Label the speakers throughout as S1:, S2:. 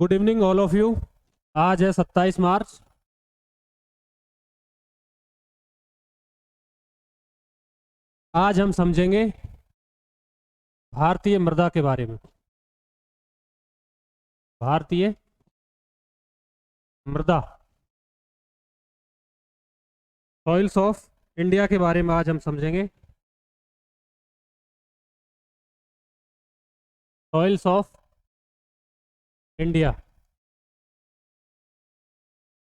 S1: Good evening all of you. आज है 27 मार्च। आज हम समझेंगे भारतीय मृदा के बारे में। भारतीय मृदा, सॉइल्स ऑफ इंडिया के बारे में आज हम समझेंगे। Soils of India,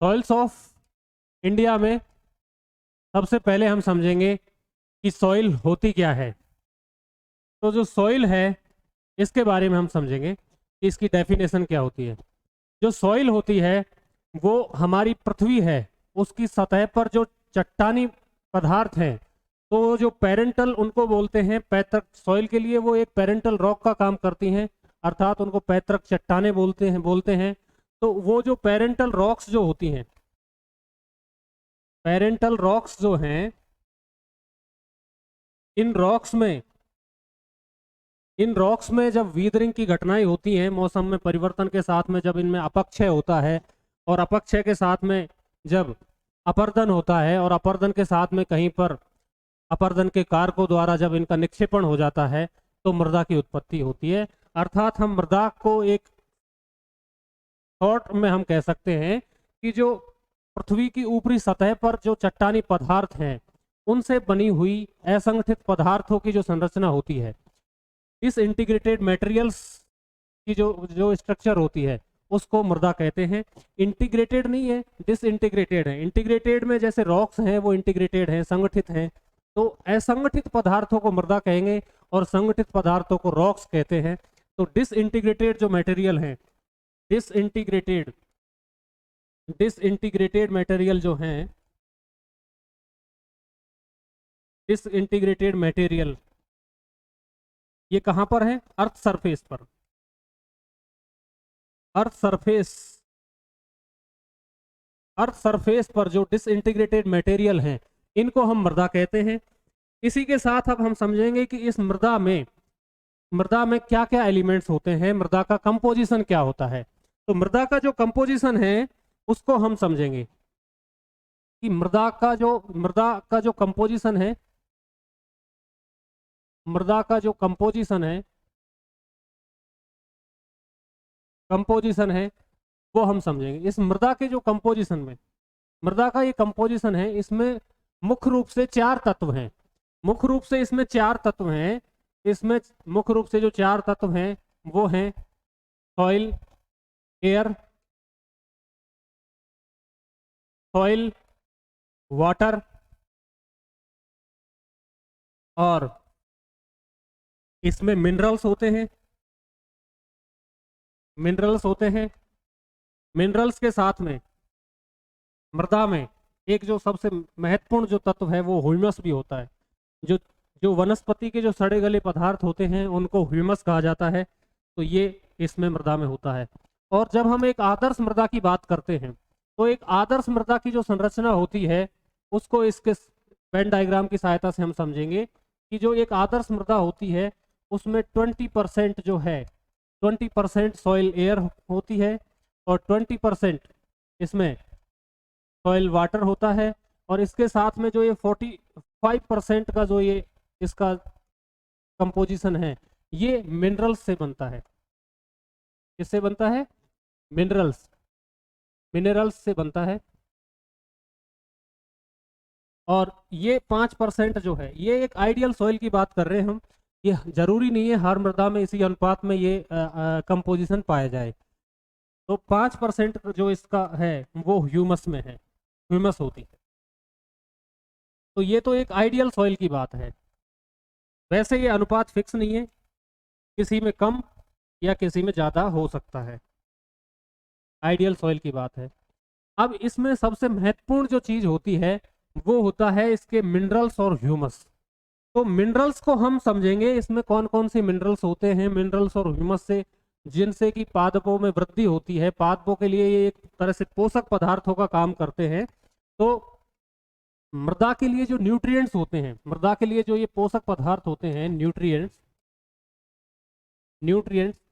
S1: soils of India में सबसे पहले हम समझेंगे कि सॉइल होती क्या है। तो जो सॉइल है इसके बारे में हम समझेंगे कि इसकी डेफिनेशन क्या होती है। जो सॉइल होती है वो हमारी पृथ्वी है, उसकी सतह पर जो चट्टानी पदार्थ हैं, तो जो पेरेंटल उनको बोलते हैं पैतृक। सॉइल के लिए वो एक पेरेंटल रॉक का काम करती हैं, अर्थात उनको पैतृक चट्टाने बोलते हैं। तो वो जो पेरेंटल रॉक्स जो होती हैं, पेरेंटल रॉक्स जो हैं, इन रॉक्स में जब वीदरिंग की घटनाएं होती हैं, मौसम में परिवर्तन के साथ में जब इनमें अपक्षय होता है और अपक्षय के साथ में जब अपर्दन होता है और अपर्दन के साथ में कहीं पर अपर्दन के कारकों द्वारा जब इनका निक्षेपण हो जाता है तो मृदा की उत्पत्ति होती है। अर्थात हम मृदा को एक शॉर्ट में हम कह सकते हैं कि जो पृथ्वी की ऊपरी सतह पर जो चट्टानी पदार्थ हैं उनसे बनी हुई असंगठित पदार्थों की जो संरचना होती है, इस इंटीग्रेटेड मटेरियल्स की जो जो स्ट्रक्चर होती है उसको मृदा कहते हैं। इंटीग्रेटेड नहीं है, डिसइंटीग्रेटेड है। इंटीग्रेटेड में जैसे रॉक्स हैं वो इंटीग्रेटेड हैं, संगठित हैं, तो असंगठित पदार्थों को मृदा कहेंगे और संगठित पदार्थों को रॉक्स कहते हैं। तो डिसइंटीग्रेटेड जो मटेरियल हैं, डिसइंटीग्रेटेड मटेरियल जो हैं, डिसइंटीग्रेटेड मटेरियल ये कहां पर है? अर्थ सरफेस पर। अर्थ सरफेस पर जो डिसइंटीग्रेटेड मटेरियल हैं इनको हम मृदा कहते हैं। इसी के साथ अब हम समझेंगे कि इस मृदा में क्या क्या एलिमेंट्स होते हैं, मृदा का कंपोजिशन क्या होता है। तो मृदा का जो कंपोजिशन है उसको हम समझेंगे कि मृदा का जो कंपोजिशन है, मृदा का जो कंपोजिशन है वो हम समझेंगे। इस मृदा के जो कंपोजिशन में, मृदा का ये कंपोजिशन है, इसमें मुख्य रूप से चार तत्व हैं। इसमें मुख्य रूप से जो चार तत्व हैं वो हैं सॉइल, एयर, सॉइल, वाटर और इसमें मिनरल्स होते हैं। मिनरल्स के साथ में मृदा में एक जो सबसे महत्वपूर्ण जो तत्व है वो ह्यूमस भी होता है। जो जो वनस्पति के जो सड़े गले पदार्थ होते हैं उनको ह्यूमस कहा जाता है। तो ये इसमें मृदा में होता है। और जब हम एक आदर्श मृदा की बात करते हैं तो एक आदर्श मृदा की जो संरचना होती है उसको इसके वेन डायग्राम की सहायता से हम समझेंगे कि जो एक आदर्श मृदा होती है उसमें 20% जो है, 20% सॉइल एयर होती है और 20% इसमें सॉइल वाटर होता है। और इसके साथ में जो ये 45% का जो ये इसका कंपोजिशन है ये मिनरल्स से बनता है। किससे बनता है? मिनरल्स से बनता है। और ये 5% जो है ये एक आइडियल सॉइल की बात कर रहे हैं हम। ये जरूरी नहीं है हर मृदा में इसी अनुपात में ये कंपोजिशन पाया जाए। तो 5% जो इसका है वो ह्यूमस में है, ह्यूमस होती है। तो ये तो एक आइडियल सॉइल की बात है। वैसे ये अनुपात फिक्स नहीं है, किसी में कम या किसी में ज़्यादा हो सकता है। आइडियल सॉइल की बात है। अब इसमें सबसे महत्वपूर्ण जो चीज़ होती है वो होता है इसके मिनरल्स और ह्यूमस। तो मिनरल्स को हम समझेंगे, इसमें कौन कौन से मिनरल्स होते हैं। मिनरल्स और ह्यूमस से जिनसे कि पादपों में वृद्धि होती है, पादपों के लिए ये एक तरह से पोषक पदार्थों का काम करते हैं। तो मृदा के लिए जो न्यूट्रिएंट्स होते हैं, मृदा के लिए जो ये पोषक पदार्थ होते हैं, न्यूट्रिएंट्स,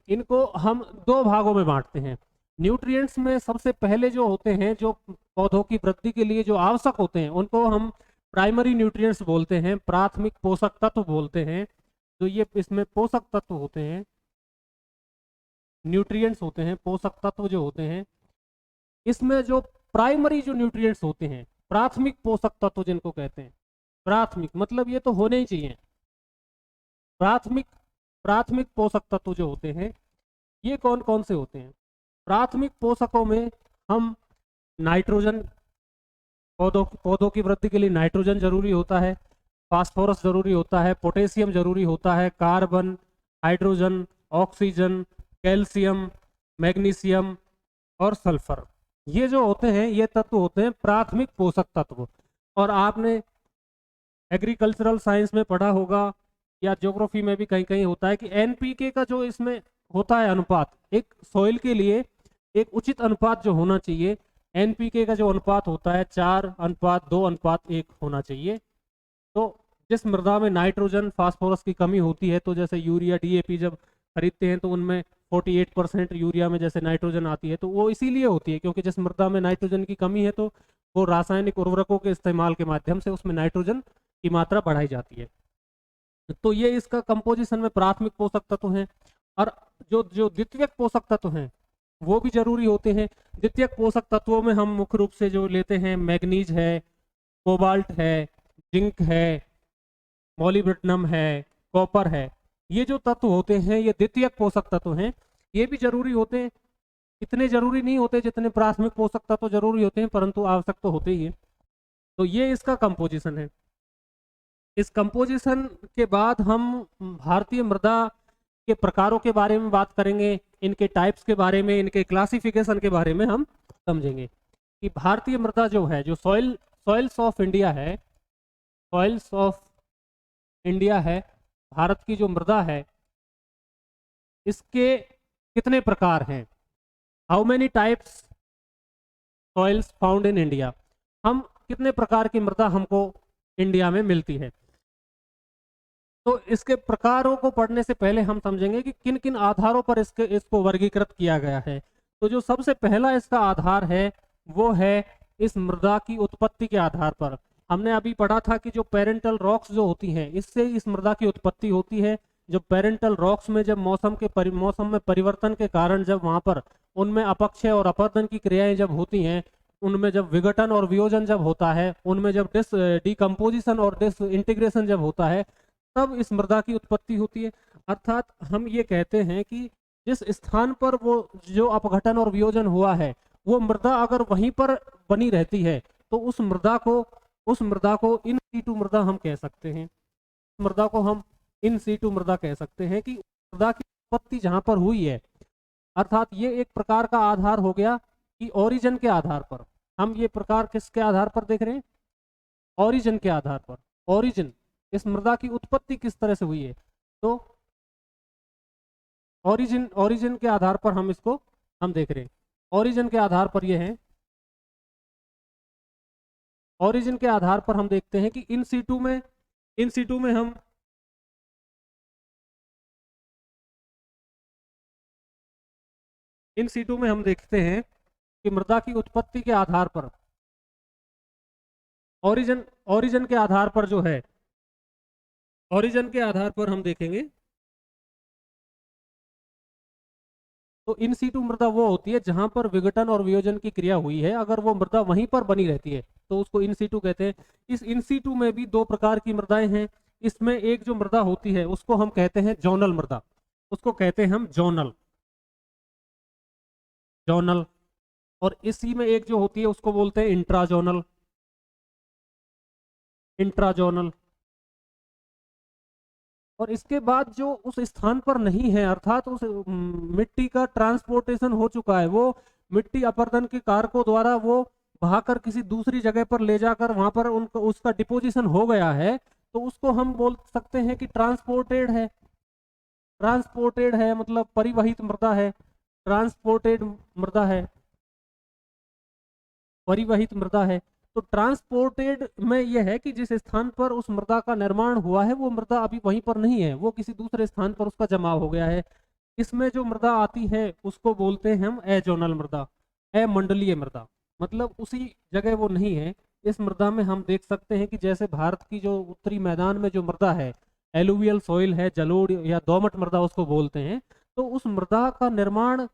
S1: इनको हम दो भागों में बांटते हैं। न्यूट्रिएंट्स में सबसे पहले जो होते हैं, जो पौधों की वृद्धि के लिए जो आवश्यक होते हैं, उनको हम प्राइमरी न्यूट्रिएंट्स बोलते हैं, प्राथमिक पोषक तत्व बोलते हैं। जो ये इसमें पोषक तत्व होते हैं, न्यूट्रिएंट्स होते हैं, पोषक तत्व जो होते हैं, इसमें जो प्राइमरी जो न्यूट्रिएंट्स होते हैं, प्राथमिक पोषक तत्व जिनको कहते हैं, प्राथमिक मतलब ये तो होने ही चाहिए। प्राथमिक प्राथमिक पोषक तत्व जो होते हैं ये कौन कौन से होते हैं? प्राथमिक पोषकों में हम नाइट्रोजन, पौधों की वृद्धि के लिए नाइट्रोजन जरूरी होता है, फास्फोरस जरूरी होता है, पोटेशियम जरूरी होता है, carbon, hydrogen, oxygen, calcium, magnesium और सल्फर, ये जो होते हैं ये तत्व होते हैं प्राथमिक पोषक तत्व। और आपने एग्रीकल्चरल साइंस में पढ़ा होगा या ज्योग्राफी में भी कहीं कहीं होता है कि एनपीके का जो इसमें होता है अनुपात, एक सॉइल के लिए एक उचित अनुपात जो होना चाहिए, एनपीके का जो अनुपात होता है 4:2:1 होना चाहिए। तो जिस मृदा में नाइट्रोजन फास्फोरस की कमी होती है, तो जैसे यूरिया डीएपी जब खरीदते हैं तो उनमें 48% यूरिया में जैसे नाइट्रोजन आती है, तो वो इसीलिए होती है क्योंकि जिस मृदा में नाइट्रोजन की कमी है तो वो रासायनिक उर्वरकों के इस्तेमाल के माध्यम से उसमें नाइट्रोजन की मात्रा बढ़ाई जाती है। तो ये इसका कंपोजिशन में प्राथमिक पोषक तत्व हैं। और जो जो द्वितीयक पोषक तत्व हैं वो भी जरूरी होते हैं। द्वितीयक पोषक तत्वों में हम मुख्य रूप से जो लेते हैं, मैग्नीज है, कोबाल्ट है, जिंक है, मॉलिब्डेनम है, कॉपर है, ये जो तत्व होते हैं ये द्वितीयक पोषक तत्व हैं। ये भी जरूरी होते हैं, इतने जरूरी नहीं होते जितने प्राथमिक पोषक तत्व जरूरी होते हैं, परंतु आवश्यक तो होते ही है। तो ये इसका कंपोजिशन है। इस कंपोजिशन के बाद हम भारतीय मृदा के प्रकारों के बारे में बात करेंगे, इनके टाइप्स के बारे में, इनके क्लासिफिकेशन के बारे में हम समझेंगे कि भारतीय मृदा जो है, जो सॉइल्स ऑफ इंडिया है, सॉइल्स ऑफ इंडिया है, भारत की जो मृदा है, इसके कितने प्रकार हैं, how many types soils found in India, हम कितने प्रकार की मृदा हमको इंडिया में मिलती है। तो इसके प्रकारों को पढ़ने से पहले हम समझेंगे कि किन किन आधारों पर इसको वर्गीकृत किया गया है। तो जो सबसे पहला इसका आधार है वो है इस मृदा की उत्पत्ति के आधार पर। हमने अभी पढ़ा था कि जो पेरेंटल रॉक्स जो होती हैं, इससे इस मृदा की उत्पत्ति होती है। जब पेरेंटल रॉक्स में जब मौसम में परिवर्तन के कारण जब वहां पर उनमें अपक्षय और अपर्दन की क्रियाएं जब होती हैं, उनमें जब विघटन और वियोजन जब होता है, उनमें जब डिकम्पोजिशन और डिसइंटीग्रेशन जब होता है, तब इस मृदा की उत्पत्ति होती है। अर्थात हम ये कहते हैं कि जिस स्थान पर वो जो अपघटन और वियोजन हुआ है, वो मृदा अगर वहीं पर बनी रहती है तो उस मृदा को इन सीटू मृदा हम कह सकते हैं। मृदा को हम इन सीटू मृदा कह सकते हैं कि मृदा की उत्पत्ति जहां पर हुई है। अर्थात ये एक प्रकार का आधार हो गया कि ओरिजिन के आधार पर। हम ये प्रकार किसके आधार पर देख रहे हैं? ओरिजिन के आधार पर। ओरिजिन, इस मृदा की उत्पत्ति किस तरह से हुई है, तो ओरिजिन के आधार पर हम इसको देख रहे हैं। ओरिजिन के आधार पर ये है, ओरिजिन के आधार पर हम देखते हैं कि इन सीटू में हम देखते हैं कि मृदा की उत्पत्ति के आधार पर ओरिजिन के आधार पर जो है, ओरिजिन के आधार पर हम देखेंगे तो इन सीटू मृदा वो होती है जहां पर विघटन और वियोजन की क्रिया हुई है। अगर वो मृदा वहीं पर बनी रहती है तो उसको इन सीटू कहते हैं। इस इन सीटू में भी दो प्रकार की मृदाएं हैं। इसमें एक जो मृदा होती है उसको हम कहते हैं जोनल मृदा, उसको कहते हैं हम जोनल। और इसी में एक जो होती है उसको बोलते हैं इंट्राजोनल। और इसके बाद जो उस स्थान पर नहीं है, अर्थात उस मिट्टी का ट्रांसपोर्टेशन हो चुका है, वो मिट्टी अपरदन के कारकों द्वारा वो बहाकर किसी दूसरी जगह पर ले जाकर वहां पर उसका डिपोजिशन हो गया है, तो उसको हम बोल सकते हैं कि ट्रांसपोर्टेड है, मतलब परिवहित मृदा है, ट्रांसपोर्टेड मृदा है, परिवहित मृदा है। तो ट्रांसपोर्टेड में यह है कि जिस स्थान पर उस मृदा का निर्माण हुआ है वो मृदा अभी वहीं पर नहीं है, वो किसी दूसरे स्थान पर उसका जमाव हो गया है। इसमें जो मृदा आती है उसको बोलते हैं हम एजोनल मृदा, अमंडलीय मृदा। मतलब उसी जगह वो नहीं है। इस मृदा में हम देख सकते हैं कि जैसे भारत की जो उत्तरी मैदान में जो मृदा है, एलुवियल सॉइल है, जलोढ़ या दोमट मृदा उसको बोलते हैं, तो उस मृदा का निर्माण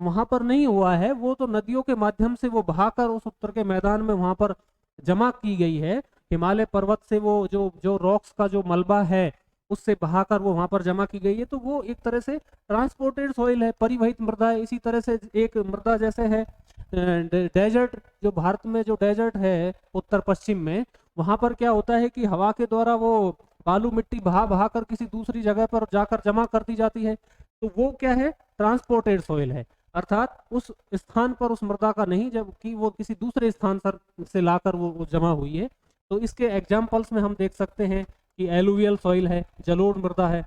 S1: वहां पर नहीं हुआ है। वो तो नदियों के माध्यम से वो बहाकर उस उत्तर के मैदान में वहां पर जमा की गई है। हिमालय पर्वत से वो जो जो रॉक्स का जो मलबा है उससे बहाकर वो वहां पर जमा की गई है। तो वो एक तरह से ट्रांसपोर्टेड सॉइल है, परिवहित मृदा है। इसी तरह से एक मृदा जैसे है डेजर्ट, जो भारत में जो डेजर्ट है उत्तर पश्चिम में, वहां पर क्या होता है कि हवा के द्वारा वो बालू मिट्टी बहा बहा कर किसी दूसरी जगह पर जाकर जमा कर दी जाती है। तो वो क्या है, ट्रांसपोर्टेड सॉइल है, अर्थात उस स्थान पर उस मृदा का नहीं, जबकि वो किसी दूसरे स्थान से लाकर वो जमा हुई है। तो इसके एग्जाम्पल्स में हम देख सकते हैं कि एलुवियल सॉइल है, जलोढ़ मृदा है,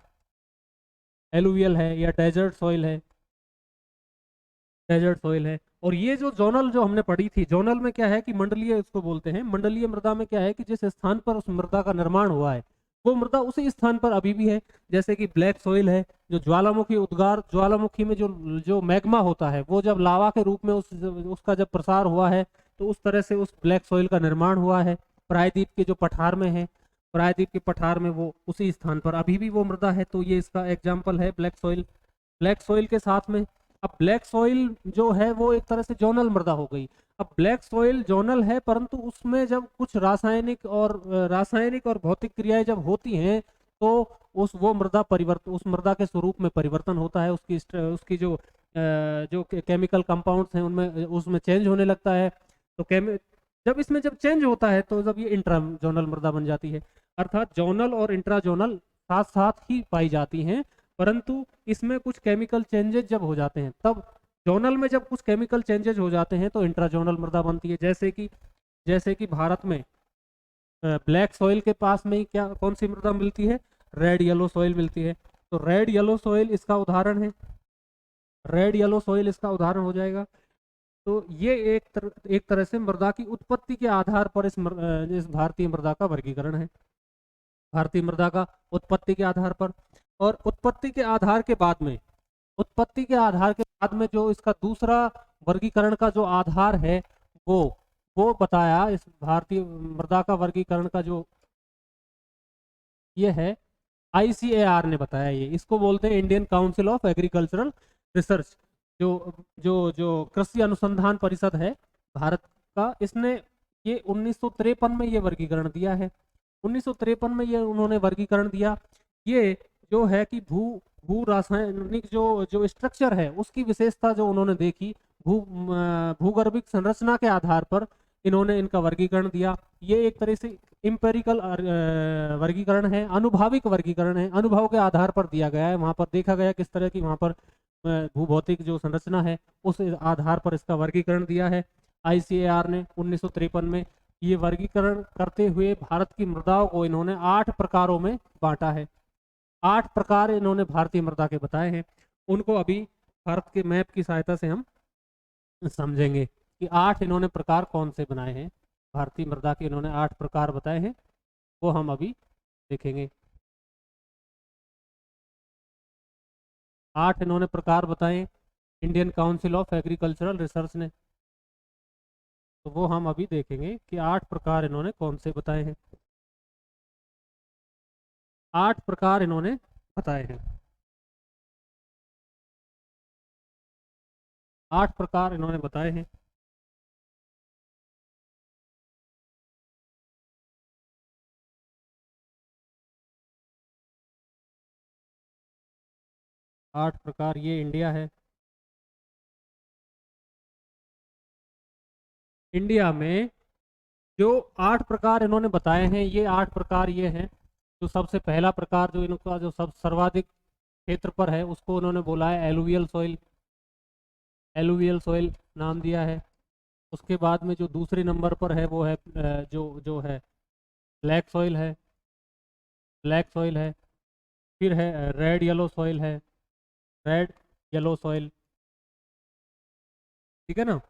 S1: एलुवियल है, या डेजर्ट सॉइल है, डेजर्ट सॉइल है। और ये जो जोनल जो हमने पढ़ी थी, जोनल में क्या है कि मंडलीय इसको बोलते हैं। मंडलीय मृदा में क्या है कि जिस स्थान पर उस मृदा का निर्माण हुआ है वो मृदा उसी स्थान पर अभी भी है। जैसे कि ब्लैक सॉइल है, जो ज्वालामुखी उद्गार, ज्वालामुखी में जो जो मैग्मा होता है वो जब लावा के रूप में उसका जब प्रसार हुआ है तो उस तरह से उस ब्लैक सॉइल का निर्माण हुआ है। प्रायद्वीप के जो पठार में है, प्रायद्वीप के पठार में वो उसी स्थान पर अभी भी वो मृदा है। तो ये इसका एग्जाम्पल है ब्लैक सॉइल। ब्लैक सॉइल के साथ में अब ब्लैक सॉइल जो है वो एक तरह से जोनल मृदा हो गई। अब ब्लैक सॉइल जोनल है, परंतु उसमें जब कुछ रासायनिक और भौतिक क्रियाएं जब होती हैं तो वो मृदा परिवर्तन, उस मृदा के स्वरूप में परिवर्तन होता है। उसकी जो केमिकल कंपाउंड्स हैं उनमें उसमें चेंज होने लगता है। तो जब चेंज होता है तो जब ये इंट्रा जोनल मृदा बन जाती है। अर्थात जोनल और इंट्रा जोनल साथ साथ ही पाई जाती हैं, परंतु इसमें कुछ केमिकल चेंजेस जब हो जाते हैं, तब जोनल में जब कुछ केमिकल चेंजेस हो जाते हैं तो इंट्राजोनल मृदा बनती है। जैसे कि भारत में ब्लैक सॉइल के पास में ही क्या कौन सी मृदा मिलती है, रेड येलो सॉइल मिलती है। तो रेड येलो सॉइल इसका उदाहरण है, रेड येलो सॉइल इसका उदाहरण हो जाएगा। तो ये एक तरह से मृदा की उत्पत्ति के आधार पर इस भारतीय मृदा का वर्गीकरण है, भारतीय मृदा का उत्पत्ति के आधार पर। और उत्पत्ति के आधार के बाद में जो इसका दूसरा वर्गीकरण का जो आधार है वो वो बताया इस भारतीय मृदा का वर्गीकरण का, जो ये है ICAR ने बताया। ये इसको बोलते हैं Indian council of agricultural research, जो जो जो कृषि अनुसंधान परिषद है भारत का। इसने ये 1953 में ये वर्गीकरण दिया है। 1953 में ये उन्होंने वर्गीकरण दिया। ये जो है कि भू रासायनिक जो जो स्ट्रक्चर है उसकी विशेषता जो उन्होंने देखी, भूगर्भिक संरचना के आधार पर इन्होंने इनका वर्गीकरण दिया। ये एक तरह से इम्पेरिकल वर्गीकरण है, अनुभाविक वर्गीकरण है, अनुभव के आधार पर दिया गया है। वहां पर देखा गया किस तरह की वहां पर भूभौतिक जो संरचना है उस आधार पर इसका वर्गीकरण दिया है ICAR ने 1953 में। ये वर्गीकरण करते हुए भारत की मृदाओं को इन्होंने 8 प्रकारों में बांटा है। 8 प्रकार इन्होंने भारतीय मृदा के बताए हैं। उनको अभी भारत के मैप की सहायता से हम समझेंगे कि 8 इन्होंने प्रकार कौन से बनाए हैं। भारतीय मृदा के इन्होंने 8 प्रकार बताए हैं, वो हम अभी देखेंगे। 8 इन्होंने प्रकार बताए Indian council of agricultural research ने, तो वो हम अभी देखेंगे कि 8 प्रकार इन्होंने कौन से बताए हैं। 8 प्रकार इन्होंने बताए हैं। 8 प्रकार इन्होंने बताए हैं। आठ प्रकार, ये इंडिया है। इंडिया में जो 8 प्रकार इन्होंने बताए हैं, ये 8 प्रकार ये हैं। जो सबसे पहला प्रकार जो इनका जो सब सर्वाधिक क्षेत्र पर है उसको उन्होंने बोला है एलुवियल सॉइल, एलुवियल सॉइल नाम दिया है। उसके बाद में जो दूसरे नंबर पर है वो है जो जो है ब्लैक सॉइल है, ब्लैक सॉइल है। फिर है रेड येलो सॉइल है, रेड येलो सॉइल, ठीक है ना,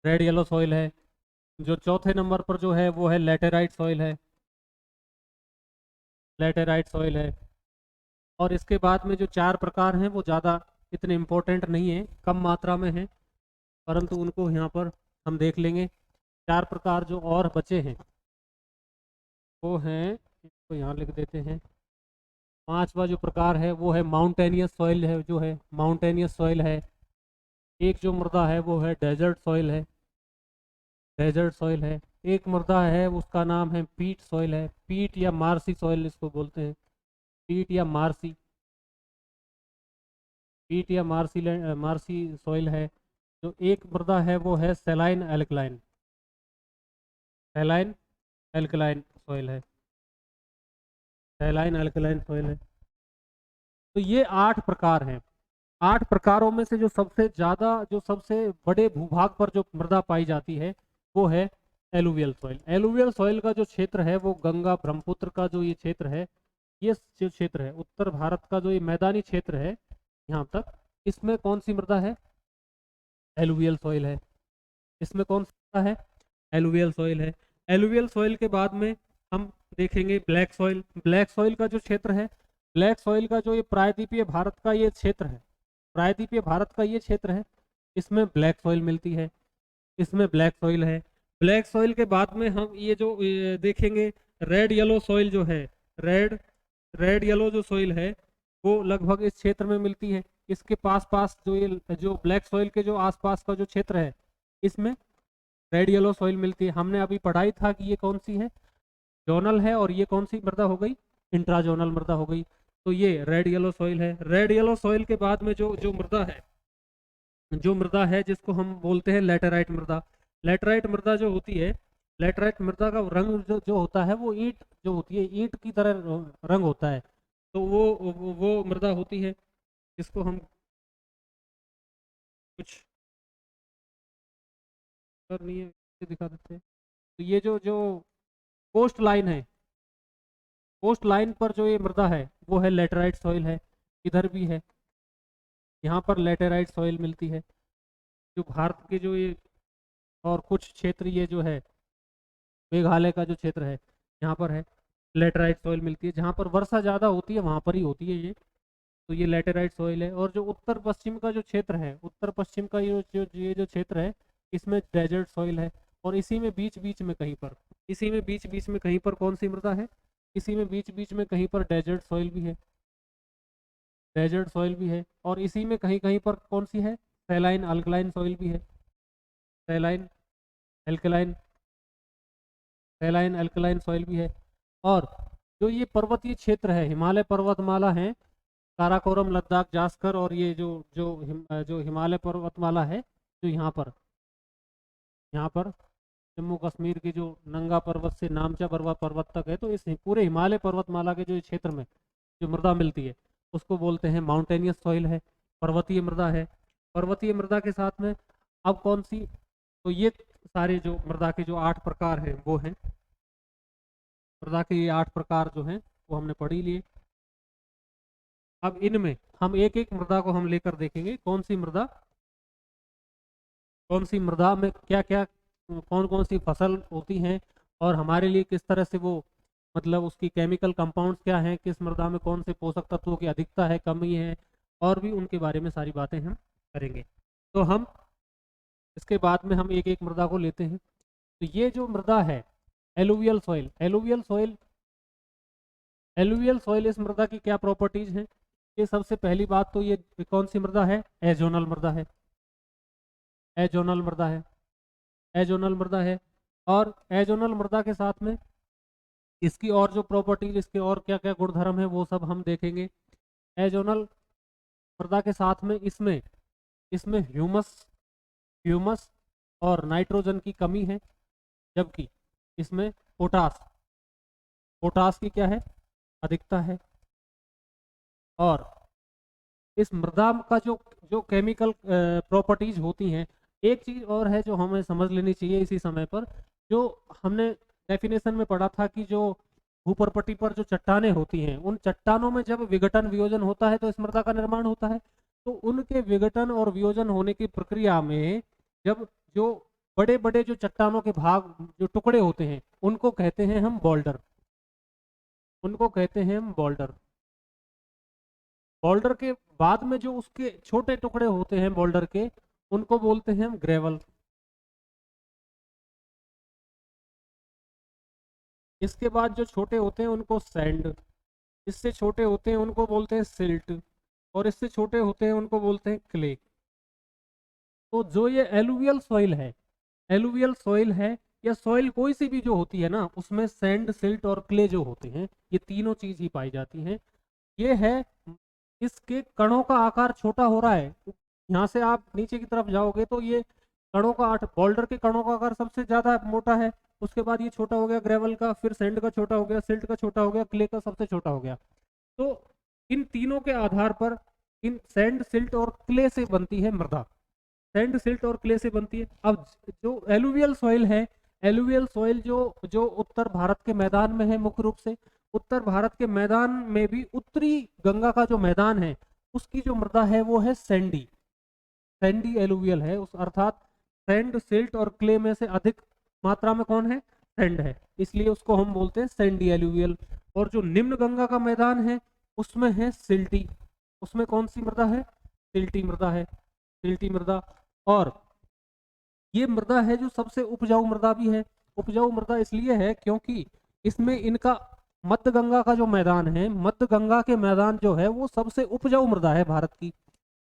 S1: रेड येलो सॉइल है। जो चौथे नंबर पर जो है वो है लेटेराइट सॉइल है, लेटेराइट सॉइल है। और इसके बाद में जो 4 प्रकार हैं वो ज़्यादा इतने इम्पोर्टेंट नहीं है, कम मात्रा में है, परंतु उनको यहाँ पर हम देख लेंगे। 4 प्रकार जो और बचे हैं वो हैं, इसको यहाँ लिख देते हैं। 5वां जो प्रकार है वो है माउंटेनियस सॉइल है, जो है माउंटेनियस सॉइल है। एक जो मृदा है वो है डेजर्ट सॉइल है, डेजर्ट सॉइल है। एक मृदा है उसका नाम है पीट सॉइल है, पीट या मार्सी सॉइल इसको बोलते हैं, पीट या मार्सी, पीट या मार्सी सॉइल है। जो एक मृदा है वो है सेलाइन एल्कलाइन, सेलाइन एल्कलाइन सॉइल है, सेलाइन एल्कलाइन सॉइल है। तो ये 8 प्रकार हैं। 8 प्रकारों में से जो सबसे ज़्यादा, जो सबसे बड़े भूभाग पर जो मृदा पाई जाती है वो है एलुवियल सॉइल। एलुवियल सॉइल का जो क्षेत्र है वो गंगा ब्रह्मपुत्र का जो ये क्षेत्र है, ये जो क्षेत्र है उत्तर भारत का जो ये मैदानी क्षेत्र है यहाँ तक, इसमें कौन सी मृदा है? एलुवियल सॉइल है। इसमें कौन सा है? एलुवियल सॉइल है। एलुवियल सॉइल के बाद में हम देखेंगे ब्लैक सॉइल। ब्लैक सॉइल का जो क्षेत्र है, ब्लैक सॉइल का जो ये प्रायद्वीपीय भारत का ये क्षेत्र है, प्रायद्वीपीय भारत का ये क्षेत्र है, इसमें ब्लैक सॉइल मिलती है, इसमें ब्लैक सॉइल है। ब्लैक सॉइल के बाद में हम ये जो देखेंगे रेड येलो सॉइल जो है, रेड रेड येलो जो सॉइल है वो लगभग इस क्षेत्र में मिलती है। इसके पास पास जो ये जो ब्लैक सॉइल के जो आसपास का जो क्षेत्र है इसमें रेड येलो सॉइल मिलती है। हमने अभी पढ़ाई था कि ये कौन सी है? जोनल है, और ये कौन सी मृदा हो गई? इंट्राजोनल मृदा हो गई। तो ये रेड येलो सॉइल है। रेड येलो सॉइल के बाद में जो जो मृदा है, जो मृदा है जिसको हम बोलते हैं लेटेराइट मृदा। लेटेराइट मृदा जो होती है, लेटेराइट मृदा का रंग जो होता है वो ईंट जो होती है, ईंट की तरह रंग होता है। तो वो मृदा होती है जिसको हम कुछ कर नहीं है, दिखा देते हैं। तो ये जो जो कोस्ट लाइन है, कोस्ट लाइन पर जो ये मृदा है वो है लेटेराइट सॉइल है। इधर भी है, यहाँ पर लेटेराइट सॉइल मिलती है। जो भारत के जो ये और कुछ क्षेत्र, ये जो है मेघालय का जो क्षेत्र है यहाँ पर है लेटेराइट सॉइल मिलती है। जहाँ पर वर्षा ज़्यादा होती है वहाँ पर ही होती है ये। तो ये लेटेराइट सॉइल है। और जो उत्तर पश्चिम का जो क्षेत्र है, उत्तर पश्चिम का ये जो क्षेत्र है, इसमें डेजर्ट सॉइल है। और इसी में बीच बीच में कहीं पर, इसी में बीच बीच में कहीं पर कौन सी मृदा है? इसी में बीच बीच में कहीं पर डेजर्ट सॉइल भी है, डेजर्ट सॉइल भी है। और इसी में कहीं कहीं पर कौन सी है? सेलाइन अल्कलाइन सॉइल भी है, सेलाइन एल्कलाइन, सेलाइन अल्कलाइन सॉइल भी है। और जो ये पर्वतीय क्षेत्र है, हिमालय पर्वतमाला है, काराकोरम, लद्दाख, जास्कर, और ये जो हिमालय पर्वतमाला है जो यहाँ पर जम्मू कश्मीर की जो नंगा पर्वत से नामचा पर्वत तक है, तो इस पूरे हिमालय पर्वतमाला के जो क्षेत्र में जो मृदा मिलती है उसको बोलते हैं माउंटेनियस सॉइल है, पर्वतीय मृदा है। पर्वतीय मृदा के साथ में अब कौन सी? तो ये सारे जो मृदा के जो 8 प्रकार हैं वो हैं, मृदा के ये 8 प्रकार जो हैं वो हमने पढ़ ही लिए। अब इनमें हम एक एक मृदा को हम लेकर देखेंगे, कौन सी मृदा, कौन सी मृदा में क्या क्या, कौन कौन सी फसल होती हैं, और हमारे लिए किस तरह से वो, मतलब उसकी केमिकल कंपाउंड्स क्या हैं, किस मृदा में कौन से पोषक तत्वों की अधिकता है, कमी है, और भी उनके बारे में सारी बातें हम करेंगे। तो हम इसके बाद में हम एक एक मृदा को लेते हैं। तो ये जो मृदा है alluvial soil, alluvial soil, alluvial soil, इस मृदा की क्या प्रॉपर्टीज हैं? ये सबसे पहली बात तो ये कौन सी मृदा है? एजोनल मृदा है, एजोनल मृदा है, एजोनल मृदा है। और एजोनल मृदा के साथ में इसकी और जो प्रॉपर्टीज, इसके और क्या क्या गुणधर्म है वो सब हम देखेंगे। एजोनल मृदा के साथ में इसमें इसमें ह्यूमस, ह्यूमस और नाइट्रोजन की कमी है, जबकि इसमें पोटास, पोटास की क्या है? अधिकता है। और इस मृदा का जो जो केमिकल प्रॉपर्टीज होती हैं, एक चीज और है जो हमें समझ लेनी चाहिए इसी समय पर, जो हमने डेफिनेशन में पढ़ा था कि जो भूपर्पटी पर जो चट्टानें होती हैं, उन चट्टानों में जब विघटन वियोजन होता है तो इस मृदा का निर्माण होता है। तो उनके विघटन और वियोजन होने की प्रक्रिया में जब जो बड़े बड़े जो चट्टानों के भाग, जो टुकड़े होते हैं, उनको कहते हैं हम बोल्डर, उनको कहते हैं हम बोल्डर। बोल्डर के बाद में जो उसके छोटे टुकड़े होते हैं बोल्डर के, उनको बोलते हैं हम ग्रेवल। इसके बाद जो छोटे होते हैं उनको सैंड, इससे छोटे होते हैं उनको बोलते हैं सिल्ट, और इससे छोटे होते हैं उनको बोलते हैं क्ले। तो जो ये एलुवियल सॉइल है, एलुवियल सॉइल है या सॉइल कोई सी भी जो होती है ना, उसमें सैंड, सिल्ट और क्ले जो होते हैं, ये तीनों चीज ही पाई जाती हैं। ये है, इसके कणों का आकार छोटा हो रहा है। यहाँ से आप नीचे की तरफ जाओगे तो ये कणों का बोल्डर के कणों का आकार सबसे ज्यादा मोटा है, उसके बाद ये छोटा हो गया ग्रेवल का, फिर सैंड का छोटा हो गया, सिल्ट का छोटा हो गया, क्ले का सबसे छोटा हो गया। तो इन तीनों के आधार पर इन सैंड, सिल्ट और क्ले से बनती है मृदा। सैंड, सिल्ट और क्ले से बनती है। अब जो एलुवियल सॉइल है, एलुवियल सॉइल जो जो उत्तर भारत के मैदान में है, मुख्य रूप से उत्तर भारत के मैदान में भी उत्तरी गंगा का जो मैदान है, उसकी जो मृदा है वो है सैंडी, सैंडी एलुवियल है। उस अर्थात सैंड, सिल्ट और क्ले में से अधिक मात्रा में कौन है? सैंड है, इसलिए उसको हम बोलते हैं सैंडी एलुवियल। और जो निम्न गंगा का मैदान है उसमें है सिल्टी, उसमें कौन सी मृदा है? सिल्टी मृदा है, सिल्टी मृदा। और ये मृदा है जो सबसे उपजाऊ मृदा भी है। उपजाऊ मृदा इसलिए है क्योंकि इसमें इनका मध्य गंगा का जो मैदान है, मध्य गंगा के मैदान जो है वो सबसे उपजाऊ मृदा है भारत की,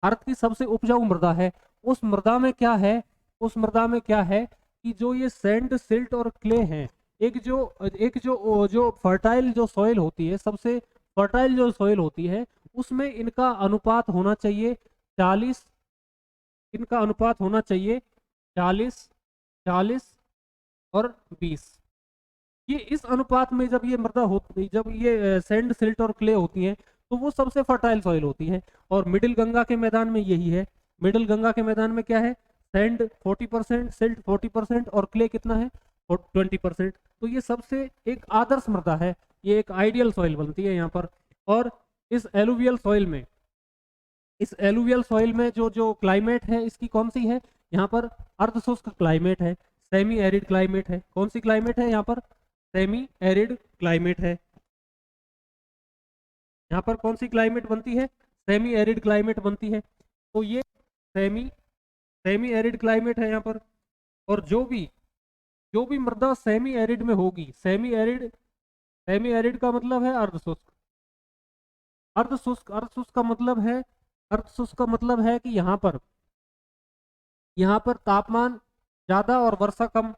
S1: भारत की सबसे उपजाऊ मृदा है। उस मृदा में क्या है, उस मृदा में क्या है कि जो ये सैंड, सिल्ट और क्ले हैं, एक जो फर्टाइल जो सॉइल होती है, सबसे फर्टाइल जो सॉइल होती है, उसमें इनका अनुपात होना चाहिए 40, इनका अनुपात होना चाहिए 40, 40 और 20। ये इस अनुपात में जब ये मृदा होती, जब ये सैंड, सिल्ट और क्ले होती हैं, तो वो सबसे फर्टाइल सॉइल होती है। और मिडिल गंगा के मैदान में यही है। मिडिल गंगा के मैदान में क्या है? सैंड 40%, सिल्ट 40% और क्ले कितना है? 20%। तो ये सबसे एक आदर्श मृदा है, ये एक आइडियल सॉइल बनती है यहाँ पर। और इस एलुवियल सॉइल में, इस एलुवियल सॉइल में जो जो क्लाइमेट है इसकी कौन सी है? यहाँ पर अर्धशुष्क क्लाइमेट है, सेमी एरिड क्लाइमेट है। कौन सी क्लाइमेट है यहाँ पर? सेमी एरिड क्लाइमेट है। यहाँ पर कौन सी क्लाइमेट बनती है? सेमी एरिड क्लाइमेट बनती है। तो ये सेमी सेमी एरिड क्लाइमेट है यहाँ पर। और जो भी मृदा सेमी एरिड में होगी, सेमी एरिड का मतलब है अर्धशुष्क। अर्धशुष्क का मतलब है, अर्धशुष्क का मतलब है कि यहाँ पर तापमान ज्यादा और वर्षा कम।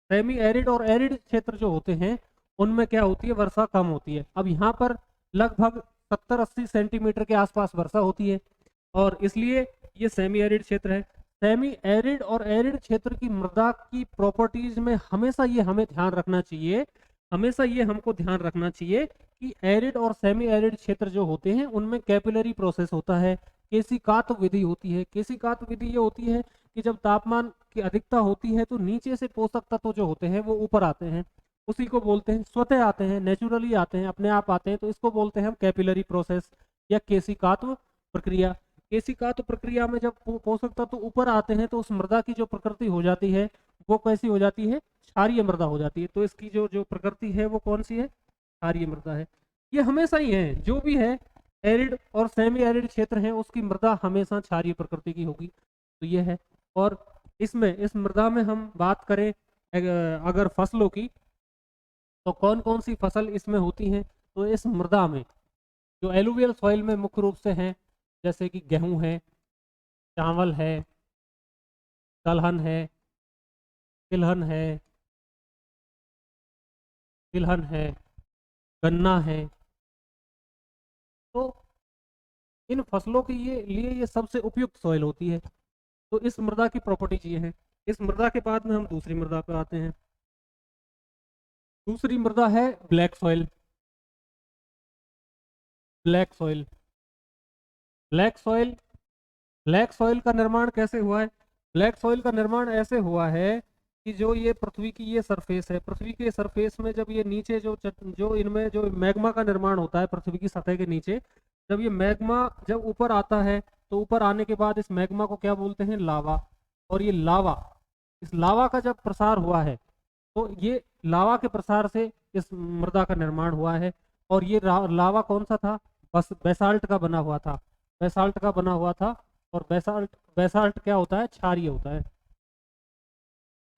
S1: सेमी एरिड और एरिड क्षेत्र जो होते हैं उनमें क्या होती है? वर्षा कम होती है। अब यहाँ पर लगभग 70-80 सेंटीमीटर के आसपास वर्षा होती है, और इसलिए ये सेमी एरिड क्षेत्र है। सेमी एरिड और एरिड क्षेत्र की मृदा की प्रॉपर्टीज में हमेशा ये हमें ध्यान रखना चाहिए, हमेशा ये हमको ध्यान रखना चाहिए कि एरिड और सेमी एरिड क्षेत्र जो होते हैं उनमें कैपिलरी प्रोसेस होता है, केशिकात विधि होती है। केशिकात विधि ये होती है कि जब तापमान की अधिकता होती है तो नीचे से पोषक तत्व जो होते हैं वो ऊपर आते हैं, उसी को बोलते हैं, स्वतः आते हैं, नेचुरली आते हैं, अपने आप आते हैं, तो इसको बोलते हैं हम कैपिलरी प्रोसेस या केशिकात्व प्रक्रिया। केशिकात्व प्रक्रिया में जब पोषक तत्व ऊपर आते हैं तो उस मृदा की जो प्रकृति हो जाती है वो कैसी हो जाती है? क्षारीय मृदा हो जाती है। तो इसकी जो जो प्रकृति है वो कौन सी है? क्षारीय मृदा है। ये हमेशा ही है, जो भी है एरिड और सेमी एरिड क्षेत्र है उसकी मृदा हमेशा क्षारीय प्रकृति की होगी। तो ये है। और इसमें, इस मृदा में हम बात करें अगर फसलों की, तो कौन कौन सी फसल इसमें होती हैं? तो इस मृदा में जो एलुवियल सॉइल में मुख्य रूप से हैं, जैसे कि गेहूं है, चावल है, दलहन है, तिलहन है, तिलहन है, गन्ना है। तो इन फसलों के लिए ये सबसे उपयुक्त सॉइल होती है। तो इस मृदा की प्रॉपर्टीज ये है। इस मृदा के बाद में हम दूसरी मृदा पर आते हैं। दूसरी मृदा है black soil. Black soil, black soil, black soil का निर्माण कैसे हुआ है? ब्लैक सॉइल का निर्माण ऐसे हुआ है कि जो ये पृथ्वी की ये सरफेस है, पृथ्वी के सरफेस में जब ये नीचे जो इनमें जो मैग्मा का निर्माण होता है पृथ्वी की सतह के नीचे, जब ये मैग्मा जब ऊपर आता है तो ऊपर आने के बाद इस मैग्मा को क्या बोलते हैं? लावा। और ये लावा, इस लावा का जब प्रसार हुआ है तो ये लावा के प्रसार से इस मृदा का निर्माण हुआ है। और ये लावा कौन सा था? बस बेसाल्ट का बना हुआ था। बेसाल्ट का बना हुआ था। और बेसाल्ट बेसाल्ट क्या होता है, क्षारीय होता है।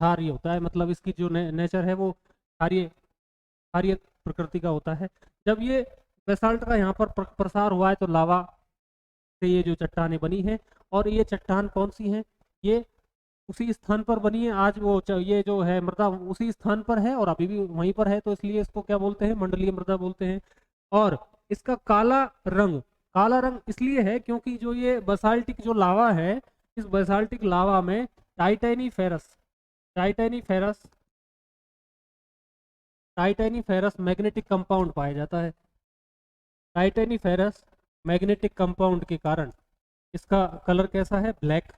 S1: क्षारीय होता है मतलब इसकी जो नेचर है वो क्षारीय क्षारीय प्रकृति का होता है। जब ये बेसाल्ट का यहाँ पर प्रसार हुआ है तो लावा से ये जो चट्टानें बनी हैं। और ये चट्टान कौन सी हैं, ये उसी स्थान पर बनी है। आज वो ये जो है मृदा उसी स्थान पर है और अभी भी वहीं पर है, तो इसलिए इसको क्या बोलते हैं, मंडलीय मृदा बोलते हैं। और इसका काला रंग इसलिए है क्योंकि जो ये बसाल्टिक जो लावा है, इस बसाल्टिक लावा में टाइटेनी फेरस टाइटेनीफेरस मैग्नेटिक कंपाउंड पाया जाता है। टाइटेनीफेरस मैग्नेटिक कंपाउंड के कारण इसका कलर कैसा है, ब्लैक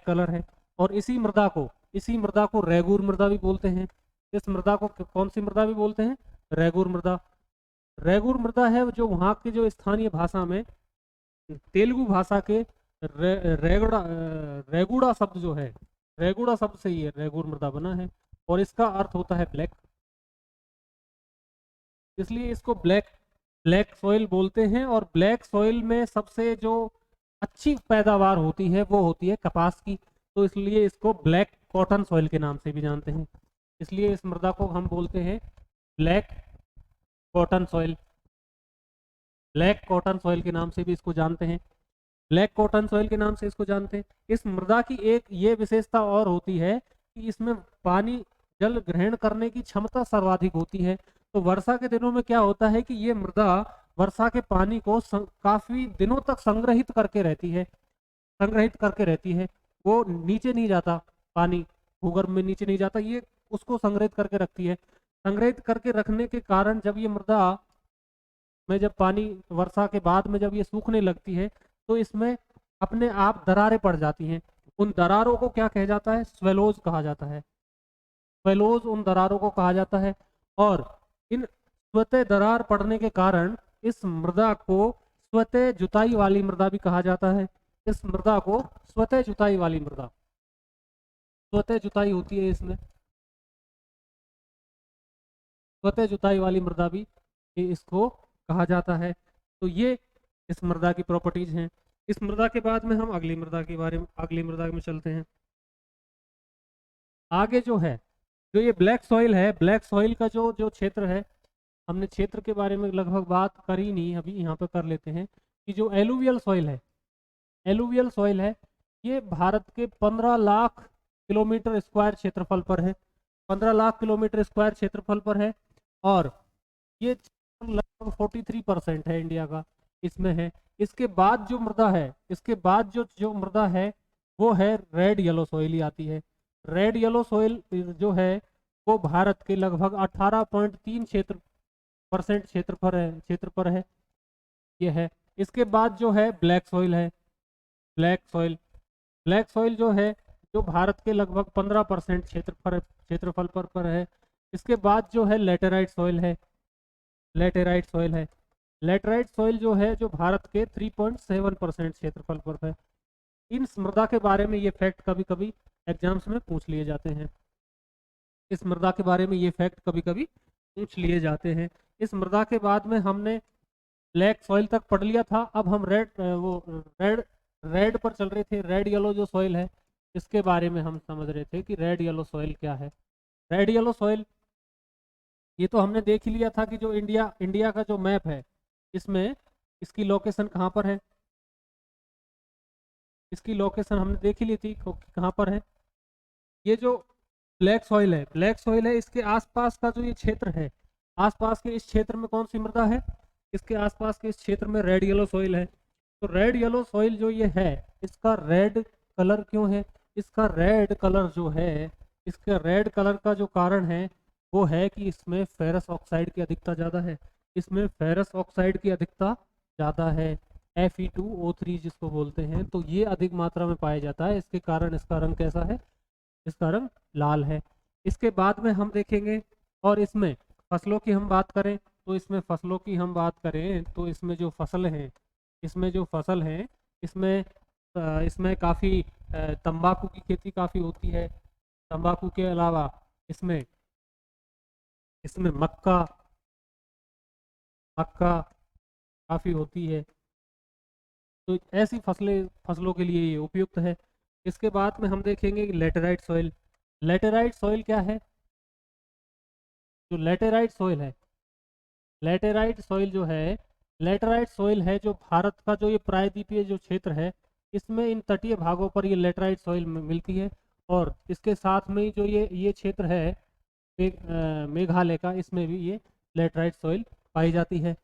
S1: कलर है। और इसी मृदा को रेगूर मृदा भी बोलते हैं। इस मृदा को कौन सी मृदा भी बोलते हैं, रेगूर मृदा। रेगूर मृदा है जो वहाँ की जो स्थानीय भाषा में तेलुगु भाषा के रेगुड़ा शब्द जो है, रेगुड़ा शब्द से ये रेगूर मृदा बना है। और इसका अर्थ होता है ब्लैक, इसलिए इसको ब्लैक सॉइल बोलते हैं। और ब्लैक सॉइल में सबसे जो अच्छी पैदावार होती है वो होती है कपास की, तो इसलिए इसको ब्लैक कॉटन सॉइल के नाम से भी जानते हैं। इसलिए इस मृदा को हम बोलते हैं black cotton soil. Black cotton soil के नाम से भी इसको जानते हैं, ब्लैक कॉटन सॉइल के नाम से इसको जानते हैं। इस मृदा की एक ये विशेषता और होती है कि इसमें पानी जल ग्रहण करने की क्षमता सर्वाधिक होती है। तो वर्षा के दिनों में क्या होता है कि ये मृदा वर्षा के पानी को काफी दिनों तक संग्रहित करके रहती है। वो नीचे नहीं जाता, पानी भूगर्भ में नीचे नहीं जाता, ये उसको संग्रहित करके रखती है। संग्रहित करके रखने के कारण जब ये मृदा में जब पानी वर्षा के बाद में जब ये सूखने लगती है तो इसमें अपने आप दरारें पड़ जाती हैं। उन दरारों को क्या कहा जाता है, स्वेलोज कहा जाता है। स्वेलोज उन दरारों को कहा जाता है। और इन स्वतः दरार पड़ने के कारण इस मृदा को स्वतः जुताई वाली मृदा भी कहा जाता है। इस मृदा को स्वतः जुताई वाली मृदा, स्वतः जुताई होती है इसमें, स्वतः जुताई वाली मृदा भी इसको कहा जाता है। तो ये इस मृदा की प्रॉपर्टीज हैं। इस मृदा के बाद में हम अगली मृदा में चलते हैं। आगे जो है, जो ये ब्लैक सॉइल है, ब्लैक सॉइल का जो जो क्षेत्र है, हमने क्षेत्र के बारे में लगभग बात करी नहीं, अभी यहाँ पे कर लेते हैं कि जो एलुवियल सॉइल है ये भारत के 15 लाख किलोमीटर स्क्वायर क्षेत्रफल पर है। 15 लाख किलोमीटर स्क्वायर क्षेत्रफल पर है। और ये लगभग 43% है इंडिया का इसमें है। इसके बाद जो मृदा है, इसके बाद जो मृदा है वो है रेड येलो सॉइल ही आती है। रेड येलो सॉइल जो है वो भारत के लगभग 18.3 क्षेत्र पर है ये है। इसके बाद जो है ब्लैक सॉइल है। ब्लैक सॉइल जो है जो भारत के लगभग 15% क्षेत्रफल पर है। इसके बाद जो है लेटेराइट सॉइल है। लेटेराइट सॉइल जो है जो भारत के 3.7% क्षेत्रफल पर है। इन मृदा के बारे में ये फैक्ट कभी कभी एग्जाम्स में पूछ लिए जाते हैं। इस मृदा के बारे में ये फैक्ट कभी कभी पूछ लिए जाते हैं। इस मृदा के बाद में हमने ब्लैक सॉइल तक पढ़ लिया था। अब हम रेड पर चल रहे थे। रेड येलो जो सॉइल है इसके बारे में हम समझ रहे थे कि रेड येलो सॉइल क्या है। रेड येलो सॉइल ये तो हमने देख ही लिया था कि जो इंडिया का जो मैप है इसमें इसकी लोकेशन कहाँ पर है, इसकी लोकेशन हमने देख ही ली थी कहाँ पर है। ये जो ब्लैक सॉइल है इसके आसपास का जो ये क्षेत्र है, आसपास के इस क्षेत्र में कौन सी मृदा है, इसके आसपास के इस क्षेत्र में रेड येलो सॉइल है। तो रेड येलो सॉइल जो ये है इसका रेड कलर क्यों है, इसका रेड कलर जो है, इसका रेड कलर का जो कारण है वो है कि इसमें फेरस ऑक्साइड की अधिकता ज़्यादा है। इसमें फेरस ऑक्साइड की अधिकता ज़्यादा है, Fe2O3 जिसको बोलते हैं, तो ये अधिक मात्रा में पाया जाता है। इसके कारण इसका रंग कैसा है, इसका रंग लाल है। इसके बाद में हम देखेंगे, और इसमें फसलों की हम बात करें तो इसमें जो फसल है, इसमें काफ़ी तंबाकू की खेती काफ़ी होती है। तंबाकू के अलावा इसमें इसमें मक्का काफ़ी होती है। तो ऐसी फसलों के लिए ये उपयुक्त है। इसके बाद में हम देखेंगे लेटेराइट सॉइल। लेटेराइट सॉइल क्या है? जो लेटेराइट सॉइल है, लेटेराइट सॉइल जो है, लेटेराइट सॉइल है जो भारत का जो ये प्रायद्वीपीय जो क्षेत्र है, इसमें इन तटीय भागों पर ये लेटेराइट सॉइल मिलती है। और इसके साथ में ही जो ये क्षेत्र है मेघालय का, इसमें भी ये लेटेराइट सॉइल पाई जाती है।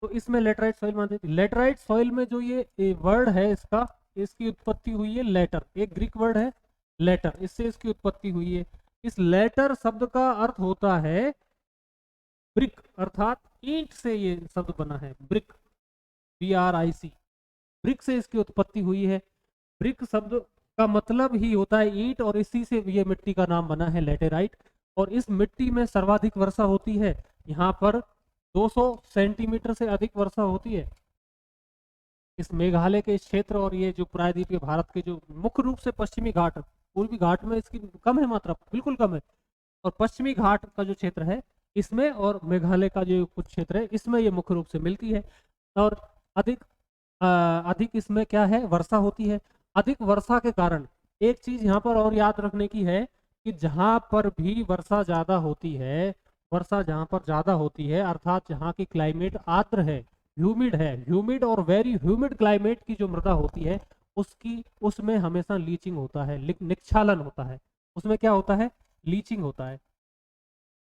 S1: तो इसमें लेटेराइट सॉइल मानते हैं। लेटेराइट सॉइल में जो ये वर्ड है इसका, इसकी उत्पत्ति हुई है लेटर, एक ग्रीक वर्ड है लेटर, इससे इसकी उत्पत्ति हुई है। इस लेटर शब्द का अर्थ होता है ब्रिक, अर्थात ईंट से ये शब्द बना है, ब्रिक, BRIC, ब्रिक से इसकी उत्पत्ति हुई है। ब्रिक शब्द का मतलब ही होता है ईंट, और इसी से ये मिट्टी का नाम बना है लेटेराइट। और इस मिट्टी में सर्वाधिक वर्षा होती है, यहाँ पर 200 सेंटीमीटर से अधिक वर्षा होती है इस मेघालय के इस क्षेत्र। और ये जो प्रायद्वीपीय भारत के जो मुख्य रूप से पश्चिमी घाट, पूर्वी घाट में इसकी कम है मात्रा, बिल्कुल कम है, और पश्चिमी घाट का जो क्षेत्र है इसमें, और मेघालय का जो कुछ क्षेत्र है इसमें ये मुख्य रूप से मिलती है। और अधिक इसमें क्या है, वर्षा होती है। अधिक वर्षा के कारण एक चीज यहाँ पर और याद रखने की है कि जहाँ पर भी वर्षा ज्यादा होती है, वर्षा जहाँ पर ज्यादा होती है, अर्थात जहाँ की क्लाइमेट आर्द्र है, ह्यूमिड है, ह्यूमिड और वेरी ह्यूमिड क्लाइमेट की जो मृदा होती है उसमें हमेशा लीचिंग होता है, निक्षालन होता है। उसमें क्या होता है? लीचिंग होता है,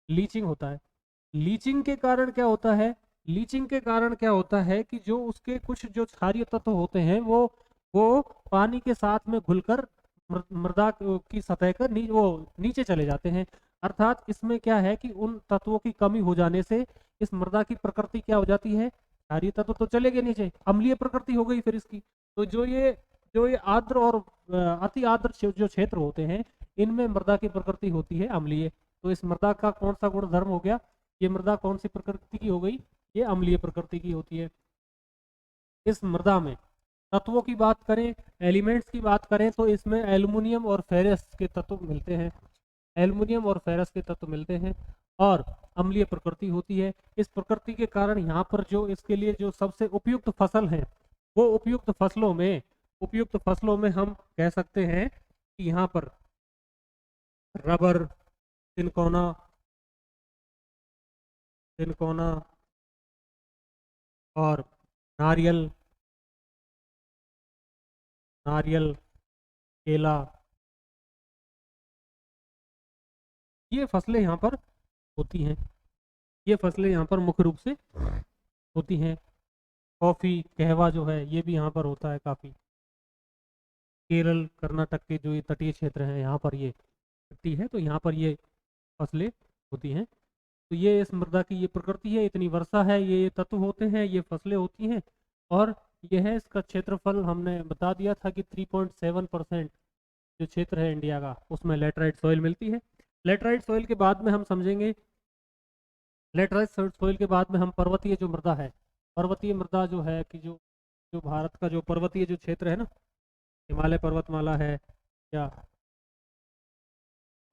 S1: लीचिंग होता है। लीचिंग के कारण क्या होता है? लीचिंग के कारण क्या होता है कि जो उसके कुछ जो क्षारीय तत्व होते हैं वो पानी के साथ में घुलकर मृदा की सतह का वो नीचे चले जाते हैं। अर्थात इसमें क्या है कि उन तत्वों की कमी हो जाने से इस मृदा की प्रकृति क्या हो जाती है? क्षारीय तत्व तो चले गए नीचे, अम्लीय प्रकृति हो गई फिर इसकी। तो जो ये आर्द्र और अति आर्द्र जो क्षेत्र होते हैं, इनमें मृदा की प्रकृति होती है अम्लीय। तो इस मृदा का कौन सा गुण धर्म हो गया? ये मृदा कौन सी प्रकृति की हो गई? ये अम्लीय प्रकृति की होती है। इस मृदा में तत्वों की बात करें, एलिमेंट्स की बात करें, तो इसमें एल्युमिनियम और फेरस के तत्व मिलते हैं, एल्युमिनियम और फेरस के तत्व मिलते हैं, और अम्लीय प्रकृति होती है। इस प्रकृति के कारण यहाँ पर जो इसके लिए जो सबसे उपयुक्त फसल है, वो उपयुक्त फसलों में हम कह सकते हैं कि यहाँ पर रबर, तिनकोना, और नारियल, केला, ये फसलें यहाँ पर होती हैं। ये फसलें यहाँ पर मुख्य रूप से होती हैं। कॉफ़ी, कहवा जो है ये भी यहाँ पर होता है काफ़ी। केरल, कर्नाटक के जो ये तटीय क्षेत्र हैं, यहाँ पर ये मिट्टी है, तो यहाँ पर ये फसलें होती हैं। तो ये इस मृदा की ये प्रकृति है, इतनी वर्षा है, ये तत्व होते हैं, ये फसलें होती हैं। और यह है इसका क्षेत्रफल, हमने बता दिया था कि 3.7% जो क्षेत्र है इंडिया का, उसमें लेटराइट सॉइल मिलती है। लेटराइट सॉइल के बाद में हम समझेंगे, लेटराइट सॉइल के बाद में हम पर्वतीय जो मृदा है, पर्वतीय मृदा जो है कि जो जो भारत का जो पर्वतीय जो क्षेत्र है ना, हिमालय पर्वतमाला है, या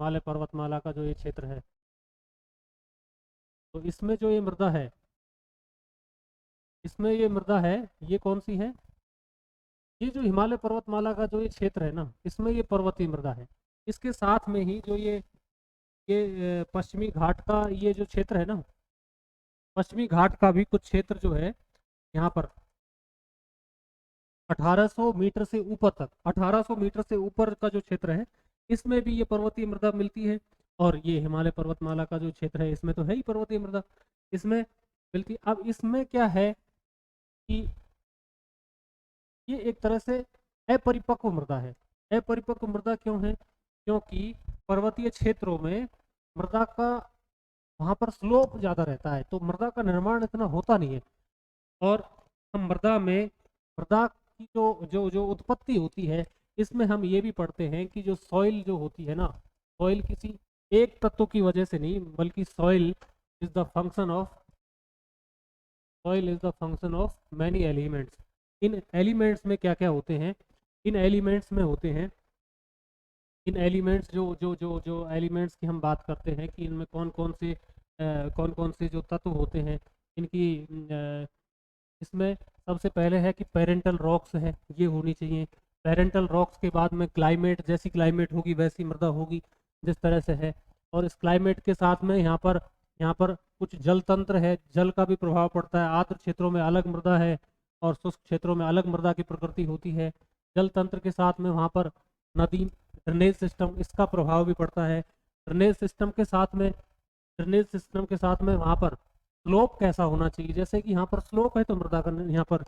S1: हिमालय पर्वतमाला का जो ये क्षेत्र है, तो इसमें जो ये मृदा है, इसमें ये मृदा है, ये कौन सी है? ये जो हिमालय पर्वतमाला का जो ये क्षेत्र है ना, इसमें ये पर्वतीय मृदा है। इसके साथ में ही जो ये पश्चिमी घाट का ये जो क्षेत्र है ना, पश्चिमी घाट का भी कुछ क्षेत्र जो है यहाँ पर 1800 मीटर से ऊपर तक, 1800 मीटर से ऊपर का जो क्षेत्र है, इसमें भी ये पर्वतीय मृदा मिलती है। और ये हिमालय पर्वतमाला का जो क्षेत्र है, इसमें तो है ही पर्वतीय मृदा, इसमें मिलती है। अब इसमें क्या है कि ये एक तरह से अपरिपक्व मृदा है। अपरिपक्व मृदा क्यों है? क्योंकि पर्वतीय क्षेत्रों में मृदा का वहाँ पर स्लोप ज़्यादा रहता है, तो मृदा का निर्माण इतना होता नहीं है। और हम मृदा की जो उत्पत्ति होती है, इसमें हम ये भी पढ़ते हैं कि जो सॉइल जो होती है ना, सॉइल किसी एक तत्व की वजह से नहीं, बल्कि soil is the function of many elements. In elements में क्या क्या होते हैं? इन एलिमेंट्स में होते हैं, इन एलिमेंट्स जो एलिमेंट्स की हम बात करते हैं कि इनमें कौन कौन कौन से जो तत्व होते हैं, इनकी इसमें सबसे पहले है कि पेरेंटल रॉक्स है, ये होनी चाहिए। पेरेंटल रॉक्स के बाद में क्लाइमेट, जैसी क्लाइमेट होगी वैसी मृदा होगी जिस तरह से है। और इस क्लाइमेट के साथ में यहाँ पर कुछ जल तंत्र है, जल का भी प्रभाव पड़ता है। आर्द्र क्षेत्रों में अलग मृदा है और शुष्क क्षेत्रों में अलग मृदा की प्रकृति होती है। जल तंत्र के साथ में वहाँ पर नदी, ड्रेनेज सिस्टम, इसका प्रभाव भी पड़ता है। ड्रेनेज सिस्टम के साथ में वहाँ पर स्लोप कैसा होना चाहिए, जैसे कि यहाँ पर स्लोप है तो मृदा का यहाँ पर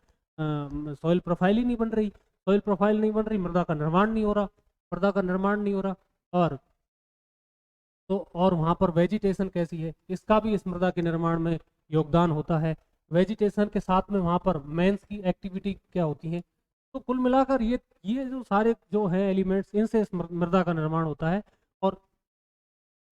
S1: सॉइल प्रोफाइल ही नहीं बन रही। सॉइल प्रोफाइल नहीं बन रही, मृदा का निर्माण नहीं हो रहा, मृदा का निर्माण नहीं हो रहा। और और वहाँ पर वेजिटेशन कैसी है, इसका भी इस मृदा के निर्माण में योगदान होता है। वेजिटेशन के साथ में वहाँ पर मेंस की एक्टिविटी क्या होती है। तो कुल मिलाकर ये जो सारे जो है एलिमेंट्स, इनसे इस मृदा का निर्माण होता है। और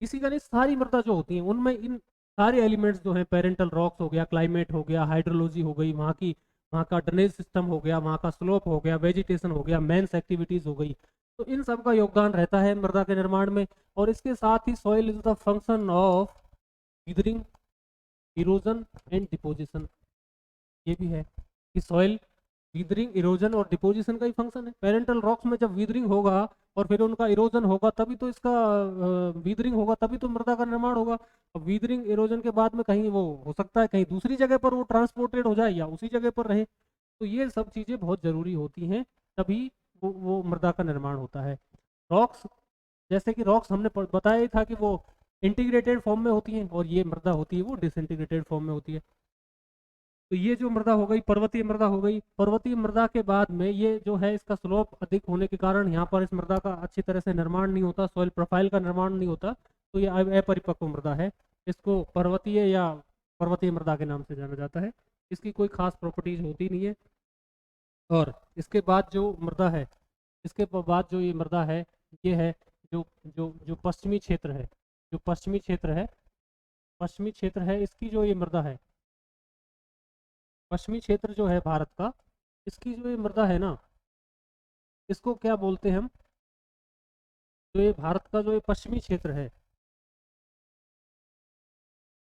S1: इसी का नहीं, सारी मृदा जो होती है उनमें इन सारे एलिमेंट्स जो हैं, पेरेंटल रॉक्स हो गया, क्लाइमेट हो गया, हाइड्रोलॉजी हो गई, वहाँ का ड्रेनेज सिस्टम हो गया, वहाँ का स्लोप हो गया, वेजिटेशन हो गया, मेंस एक्टिविटीज हो गई, तो इन सब का योगदान रहता है मृदा के निर्माण में। और इसके साथ ही soil is the function of weathering, erosion and deposition. ये भी है कि सॉइल वीदरिंग, इरोजन और डिपोजिशन का ही फंक्शन है। पेरेंटल रॉक्स में जब वीदरिंग होगा और फिर उनका इरोजन होगा तभी तो इसका वीदरिंग होगा, तभी तो मृदा का निर्माण होगा। और वीदरिंग इरोजन के बाद में कहीं वो हो सकता है कहीं दूसरी जगह पर वो ट्रांसपोर्टेड हो जाए या उसी जगह पर रहे। तो ये सब चीज़ें बहुत ज़रूरी होती हैं, तभी वो मृदा का निर्माण होता है। रॉक्स, जैसे कि रॉक्स हमने बताया ही था कि वो इंटीग्रेटेड फॉर्म में होती हैं और ये मृदा होती है वो डिसइंटीग्रेटेड फॉर्म में होती है। तो ये जो मृदा हो गई पर्वतीय मृदा हो गई। पर्वतीय मृदा के बाद में ये जो है, इसका स्लोप अधिक होने के कारण यहाँ पर इस मृदा का अच्छी तरह से निर्माण नहीं होता, सॉइल प्रोफाइल का निर्माण नहीं होता, तो ये अपरिपक्व मृदा है। इसको पर्वतीय मृदा के नाम से जाना जाता है। इसकी कोई खास प्रॉपर्टीज होती नहीं है। और इसके बाद जो मृदा है, ये मृदा है, ये है जो जो जो पश्चिमी क्षेत्र है, पश्चिमी क्षेत्र है, इसकी जो ये मृदा है, पश्चिमी क्षेत्र जो है भारत का, इसकी जो ये मृदा है ना, इसको क्या बोलते हैं हम, जो ये भारत का जो ये पश्चिमी क्षेत्र है,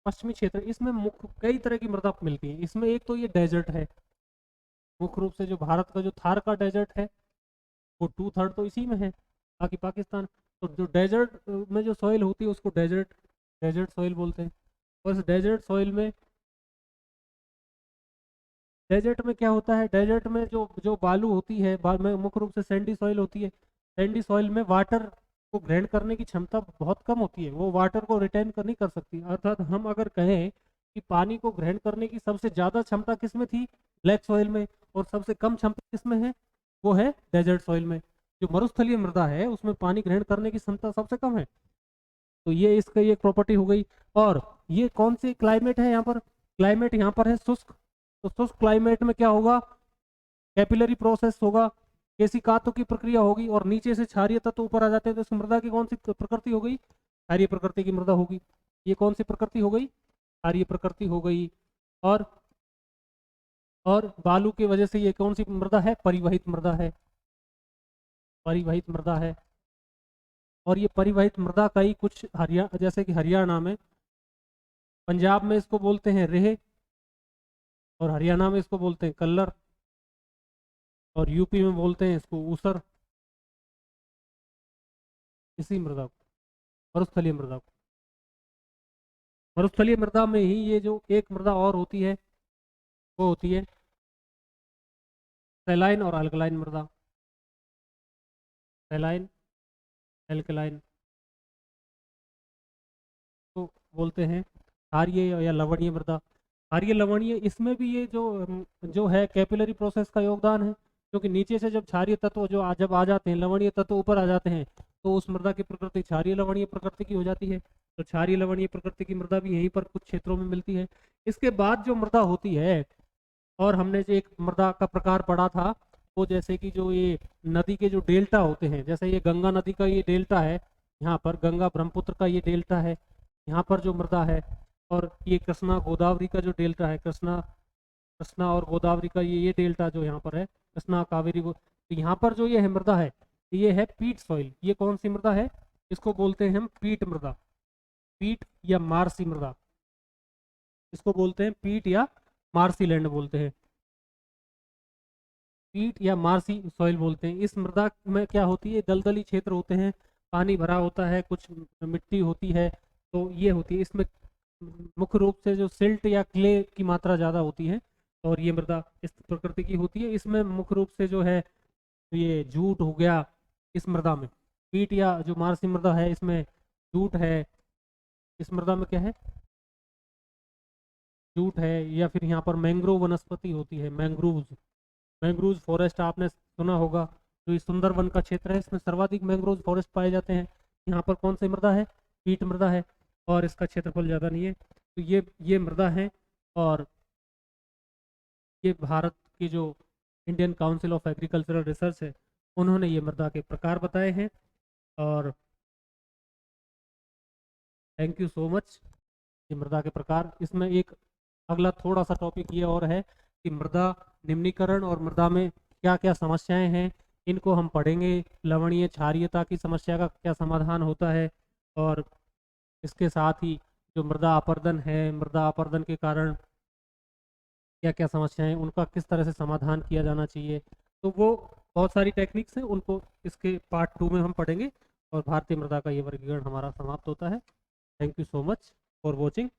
S1: पश्चिमी क्षेत्र, इसमें मुख्य कई तरह की मृदा मिलती है। इसमें एक तो ये डेजर्ट है, मुख्य रूप से जो भारत का जो थार का डेजर्ट है वो 2/3 तो इसी में है, बाकी पाकिस्तान। तो जो डेजर्ट में जो सॉइल होती है उसको डेजर्ट सॉइल बोलते हैं। और इस डेजर्ट में क्या होता है, डेजर्ट में जो जो बालू होती है, में मुख्य रूप से सैंडी सॉइल होती है। सैंडी सॉइल में वाटर को ग्रहण करने की क्षमता बहुत कम होती है, वो वाटर को रिटेन कर नहीं कर सकती। अर्थात हम अगर कहें कि पानी को ग्रहण करने की सबसे ज़्यादा क्षमता किस में थी, ब्लैक सॉइल में, और सबसे कम क्षमता किस में है, वो है डेजर्ट सॉइल में। जो मरुस्थलीय मृदा है उसमें पानी ग्रहण करने की क्षमता सबसे कम है। तो ये इसका ये प्रॉपर्टी हो गई। और ये कौन सी क्लाइमेट है, यहाँ पर क्लाइमेट यहाँ पर है शुष्क। तो शुष्क क्लाइमेट में क्या होगा, कैपिलरी प्रोसेस होगा, केशिकातों की प्रक्रिया होगी और नीचे से क्षारीय तत्व ऊपर आ जाते हैं। तो इस मृदा की कौन सी प्रकृति हो गई, क्षारीय प्रकृति की मृदा होगी। ये कौन सी प्रकृति हो गई, क्षारीय प्रकृति हो गई। और बालू की वजह से ये कौन सी मृदा है, परिवहित मृदा है, परिवहित मृदा है। और ये परिवहित मृदा का ही कुछ जैसे कि हरियाणा में, पंजाब में इसको बोलते हैं रेह, और हरियाणा में इसको बोलते हैं कल्लर, और यूपी में बोलते हैं इसको ऊसर। इसी मृदा को, मरुस्थलीय मृदा को, मरुस्थलीय मृदा में ही ये जो एक मृदा और होती है वो होती है सैलाइन और अल्कलाइन मृदा। सैलाइन, एल्कलाइन को बोलते हैं क्षारीय या लवणीय मृदा। क्षारीय लवणीय, इसमें भी ये जो है कैपिलरी प्रोसेस का योगदान है, क्योंकि नीचे से जब क्षारीय तत्व जब आ जाते हैं, लवणीय तत्व ऊपर आ जाते हैं, तो उस मृदा की प्रकृति क्षारीय लवणीय प्रकृति की हो जाती है। तो क्षारीय लवणीय प्रकृति की मृदा भी यहीं पर कुछ क्षेत्रों में मिलती है। इसके बाद जो मृदा होती है, और हमने जो एक मृदा का प्रकार पढ़ा था, वो जैसे कि जो ये नदी के जो डेल्टा होते हैं, जैसे ये गंगा नदी का ये डेल्टा है, यहाँ पर गंगा ब्रह्मपुत्र का ये डेल्टा है, यहाँ पर जो मृदा है, और ये कृष्णा गोदावरी का जो डेल्टा है, कृष्णा और गोदावरी का ये डेल्टा जो यहाँ पर है, कृष्णा कावेरी, तो यहाँ पर जो ये है मृदा है, ये है पीट सॉइल। ये कौन सी मृदा है, इसको बोलते हैं हम पीट मृदा, पीट या मार्सी मृदा, इसको बोलते हैं पीट या मार्सी लैंड बोलते हैं। पीट या मार्सी सॉइल बोलते हैं। इस मृदा में क्या होती है, दलदली क्षेत्र होते हैं, पानी भरा होता है, कुछ मिट्टी होती है, तो ये होती है। इसमें मुख्य रूप से जो सिल्ट या क्ले की मात्रा ज़्यादा होती है, और ये मृदा इस प्रकृति की होती है। इसमें मुख्य रूप से जो है ये जूट हो गया इस मृदा में। पीट या जो मार्सी मृदा है इसमें जूट है, इस मृदा में क्या है, जूट है। या फिर यहाँ पर मैंग्रोव वनस्पति होती है, मैंग्रोव, मैंग्रोव फॉरेस्ट आपने सुना होगा। जो ये सुंदरवन का क्षेत्र है इसमें सर्वाधिक मैंग्रोव फॉरेस्ट पाए जाते हैं। यहाँ पर कौन सी मृदा है, पीट मृदा है, और इसका क्षेत्रफल ज़्यादा नहीं है। तो ये मृदा है। और ये भारत की जो Indian council of agricultural research है, उन्होंने ये मृदा के प्रकार बताए हैं। और थैंक यू सो मच। ये मृदा के प्रकार, इसमें एक अगला थोड़ा सा टॉपिक ये और है कि मृदा निम्नीकरण और मृदा में क्या क्या समस्याएं हैं, इनको हम पढ़ेंगे। लवणीय क्षारीयता की समस्या का क्या समाधान होता है, और इसके साथ ही जो मृदा अपरदन है, मृदा अपरदन के कारण क्या क्या समस्याएं हैं, उनका किस तरह से समाधान किया जाना चाहिए। तो वो बहुत सारी टेक्निक्स हैं, उनको इसके पार्ट 2 में हम पढ़ेंगे। और भारतीय मृदा का ये वर्गीकरण हमारा समाप्त होता है। Thank you so much for watching.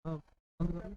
S1: हाँ, बंद कर लो।